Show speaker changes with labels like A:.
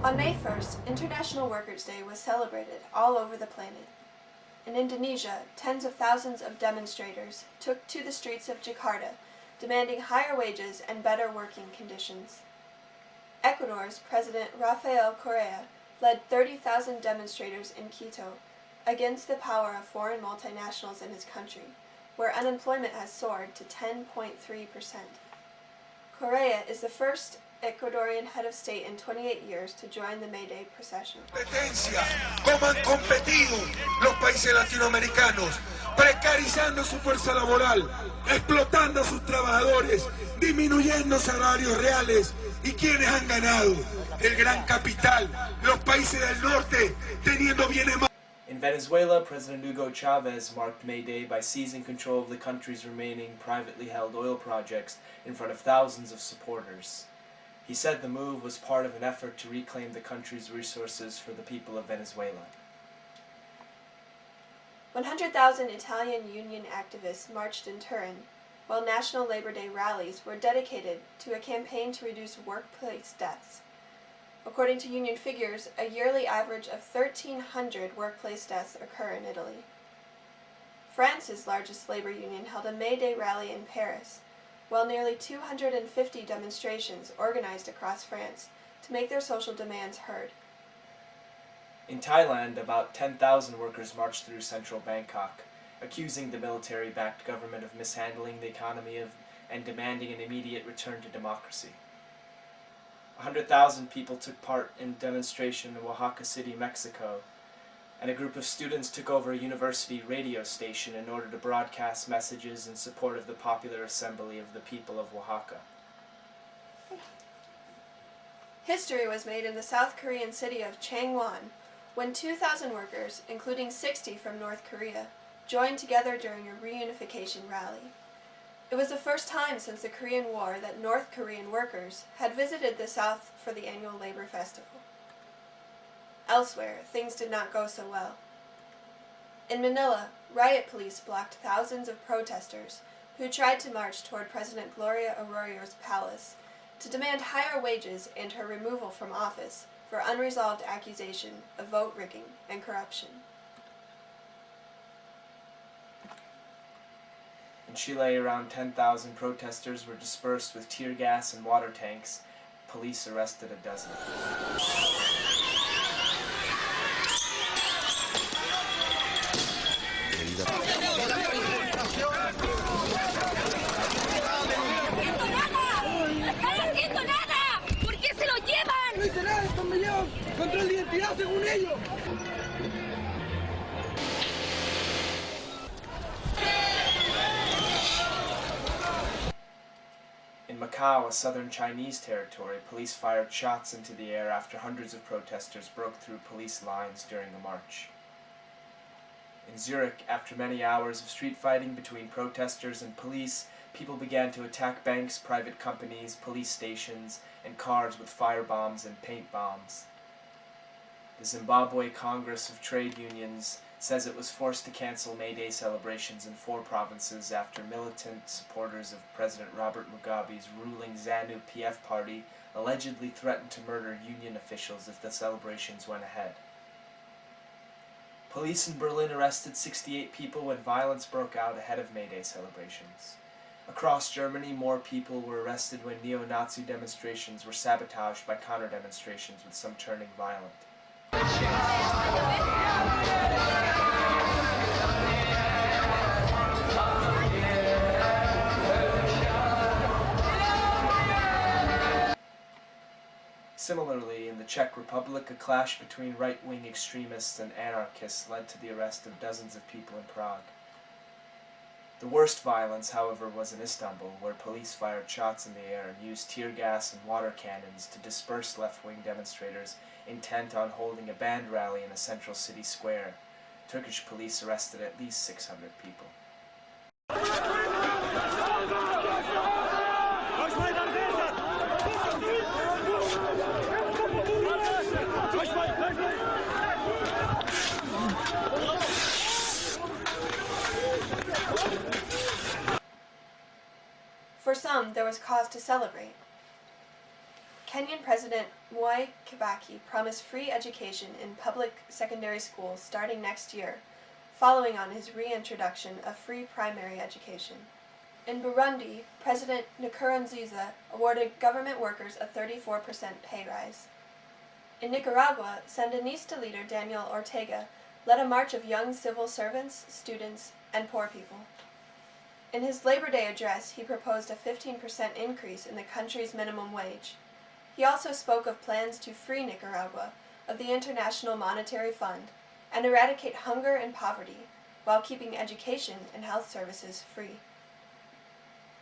A: On May 1st, International Workers' Day was celebrated all over the planet. In Indonesia, tens of thousands of demonstrators took to the streets of Jakarta, demanding higher wages and better working conditions. Ecuador's President Rafael Correa led 30,000 demonstrators in Quito against the power of foreign multinationals in his country, where unemployment has soared to 10.3%. Correa is the first Ecuadorian head of state in 28 years to join the May Day procession.
B: ¿Cómo han competido los países latinoamericanos? Precarizando su fuerza laboral, explotando a sus trabajadores, disminuyendo salarios reales. ¿Y quiénes han ganado? El gran capital, los países del norte, teniendo bienes más.
C: In Venezuela, President Hugo Chavez marked May Day by seizing control of the country's remaining privately held oil projects in front of thousands of supporters. He said the move was part of an effort to reclaim the country's resources for the people of Venezuela.
A: 100,000 Italian union activists marched in Turin, while National Labor Day rallies were dedicated to a campaign to reduce workplace deaths. According to union figures, a yearly average of 1,300 workplace deaths occur in Italy. France's largest labor union held a May Day rally in Paris, while nearly 250 demonstrations organized across France to make their social demands heard.
C: In Thailand, about 10,000 workers marched through central Bangkok, accusing the military-backed government of mishandling the economy and demanding an immediate return to democracy. 100,000 people took part in a demonstration in Oaxaca City, Mexico, and a group of students took over a university radio station in order to broadcast messages in support of the Popular Assembly of the People of Oaxaca.
A: History was made in the South Korean city of Changwon when 2,000 workers, including 60 from North Korea, joined together during a reunification rally. It was the first time since the Korean War that North Korean workers had visited the South for the annual Labor Festival. Elsewhere, things did not go so well. In Manila, riot police blocked thousands of protesters who tried to march toward President Gloria Arroyo's palace to demand higher wages and her removal from office for unresolved accusation of vote rigging and corruption.
C: In Chile, around 10,000 protesters were dispersed with tear gas and water tanks. Police arrested a dozen. In Macau, a southern Chinese territory, police fired shots into the air after hundreds of protesters broke through police lines during a march. In Zurich, after many hours of street fighting between protesters and police, people began to attack banks, private companies, police stations, and cars with firebombs and paint bombs. The Zimbabwe Congress of Trade Unions says it was forced to cancel May Day celebrations in 4 provinces after militant supporters of President Robert Mugabe's ruling ZANU-PF party allegedly threatened to murder union officials if the celebrations went ahead. Police in Berlin arrested 68 people when violence broke out ahead of May Day celebrations. Across Germany, more people were arrested when neo-Nazi demonstrations were sabotaged by counter-demonstrations, with some turning violent. Similarly, in the Czech Republic, a clash between right-wing extremists and anarchists led to the arrest of dozens of people in Prague. The worst violence, however, was in Istanbul, where police fired shots in the air and used tear gas and water cannons to disperse left-wing demonstrators intent on holding a band rally in a central city square. Turkish police arrested at least 600 people.
A: For some, there was cause to celebrate. Kenyan President Mwai Kibaki promised free education in public secondary schools starting next year, following on his reintroduction of free primary education. In Burundi, President Nkurunziza awarded government workers a 34% pay rise. In Nicaragua, Sandinista leader Daniel Ortega led a march of young civil servants, students, and poor people. In his Labor Day address, he proposed a 15% increase in the country's minimum wage. He also spoke of plans to free Nicaragua of the International Monetary Fund and eradicate hunger and poverty, while keeping education and health services free.